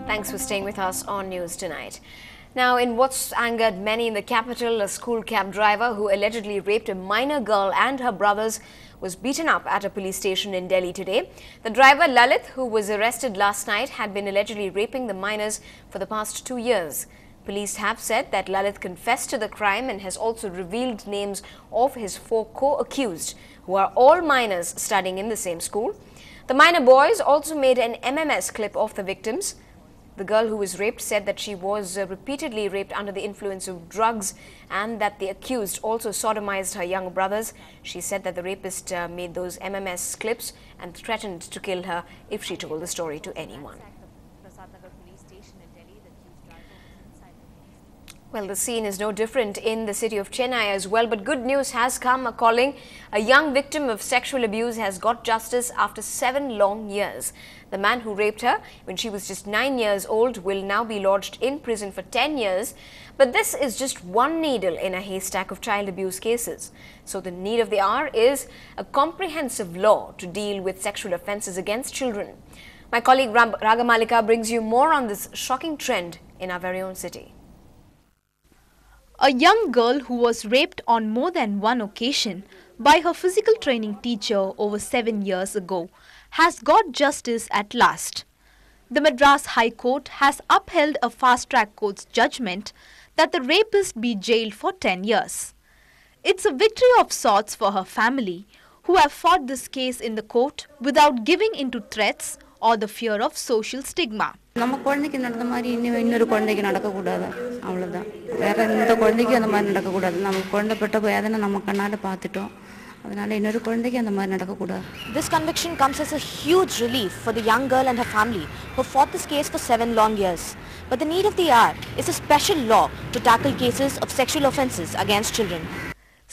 Thanks for staying with us on News Tonight. Now, in what's angered many in the capital, a school cab driver who allegedly raped a minor girl and her brothers was beaten up at a police station in Delhi today. The driver, Lalit, who was arrested last night, had been allegedly raping the minors for the past 2 years. Police have said that Lalit confessed to the crime and has also revealed names of his 4 co-accused, who are all minors studying in the same school. The minor boys also made an MMS clip of the victims. The girl who was raped said that she was repeatedly raped under the influence of drugs and that the accused also sodomized her young brothers. She said that the rapist made those MMS clips and threatened to kill her if she told the story to anyone. Well, the scene is no different in the city of Chennai as well, but good news has come calling. A young victim of sexual abuse has got justice after 7 long years. The man who raped her when she was just 9 years old will now be lodged in prison for 10 years. But this is just one needle in a haystack of child abuse cases. So the need of the hour is a comprehensive law to deal with sexual offences against children. My colleague Ragamalika brings you more on this shocking trend in our very own city. A young girl who was raped on more than one occasion by her physical training teacher over 7 years ago has got justice at last. The Madras High Court has upheld a fast-track court's judgment that the rapist be jailed for 10 years. It's a victory of sorts for her family, who have fought this case in the court without giving into threats or the fear of social stigma. நம்ம குழந்தைக்கு நடந்த மாதிரி இன்னொரு குழந்தைக்கு நடக்க கூடாது அவ்வளவுதான் வேற எந்த குழந்தைக்கு அந்த மாதிரி நடக்க கூடாது நம்ம குழந்தைப்பட்ட வேதனை நம்ம கண்ணால பார்த்துட்டோம் அதனால இன்னொரு குழந்தைக்கு அந்த மாதிரி நடக்க கூடாது. This conviction comes as a huge relief for the young girl and her family who fought this case for 7 long years. But the need of the hour is a special law to tackle cases of sexual offences against children.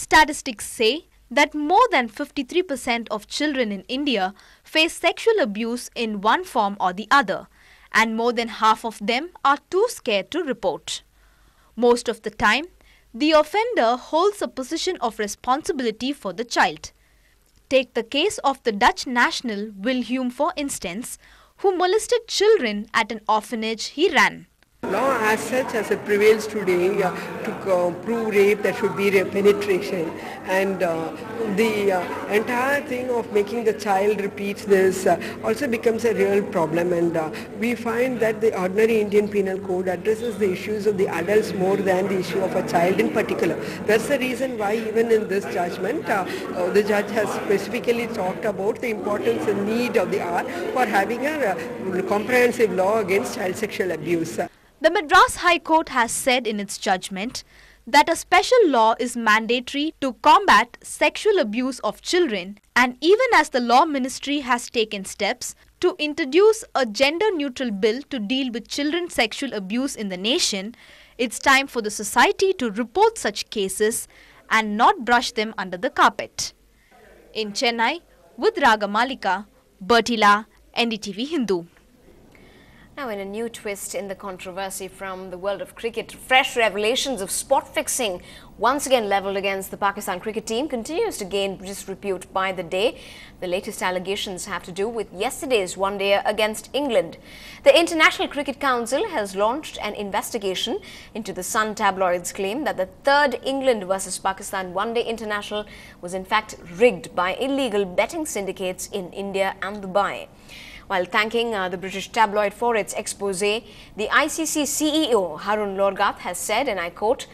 Statistics say that more than 53% of children in India face sexual abuse in one form or the other, and more than half of them are too scared to report. Most of the time, the offender holds a position of responsibility for the child. Take the case of the Dutch national Wilhelm, for instance, who molested children at an orphanage he ran. Law as such as it prevails today to prove rape, there should be penetration, and the entire thing of making the child repeat this also becomes a real problem, and we find that the ordinary Indian Penal Code addresses the issues of the adults more than the issue of a child in particular. That's the reason why even in this judgment the judge has specifically talked about the importance and need of the hour for having a comprehensive law against child sexual abuse. The Madras High Court has said in its judgment that a special law is mandatory to combat sexual abuse of children, and even as the Law Ministry has taken steps to introduce a gender-neutral bill to deal with children's sexual abuse in the nation, it's time for the society to report such cases and not brush them under the carpet. In Chennai, with Ragamalika, Bertila, NDTV Hindu. Now, in a new twist in the controversy from the world of cricket, fresh revelations of spot fixing once again levelled against the Pakistan cricket team continues to gain disrepute by the day. The latest allegations have to do with yesterday's one-day against England. The International Cricket Council has launched an investigation into the Sun tabloid's claim that the third England versus Pakistan one-day international was in fact rigged by illegal betting syndicates in India and Dubai. While thanking the British tabloid for its expose, the ICC CEO Harun Lorgat has said, and I quote,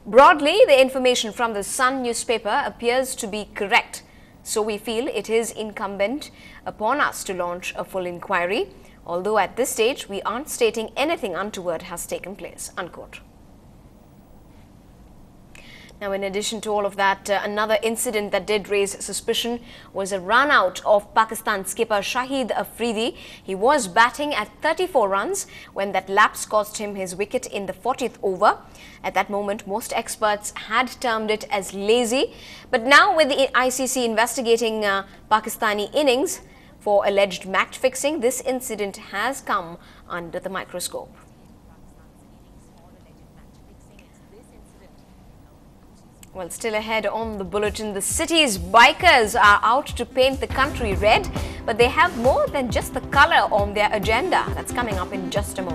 "Broadly, the information from the Sun newspaper appears to be correct, so we feel it is incumbent upon us to launch a full inquiry, although at this stage we aren't stating anything untoward has taken place," unquote. Now, in addition to all of that, another incident that did raise suspicion was a run-out of Pakistan skipper Shahid Afridi. He was batting at 34 runs when that lapse cost him his wicket in the 40th over. At that moment, most experts had termed it as lazy. But now, with the ICC investigating Pakistani innings for alleged match fixing, this incident has come under the microscope. Well, still ahead on the bulletin, the city's bikers are out to paint the country red, but they have more than just the color on their agenda. That's coming up in just a moment.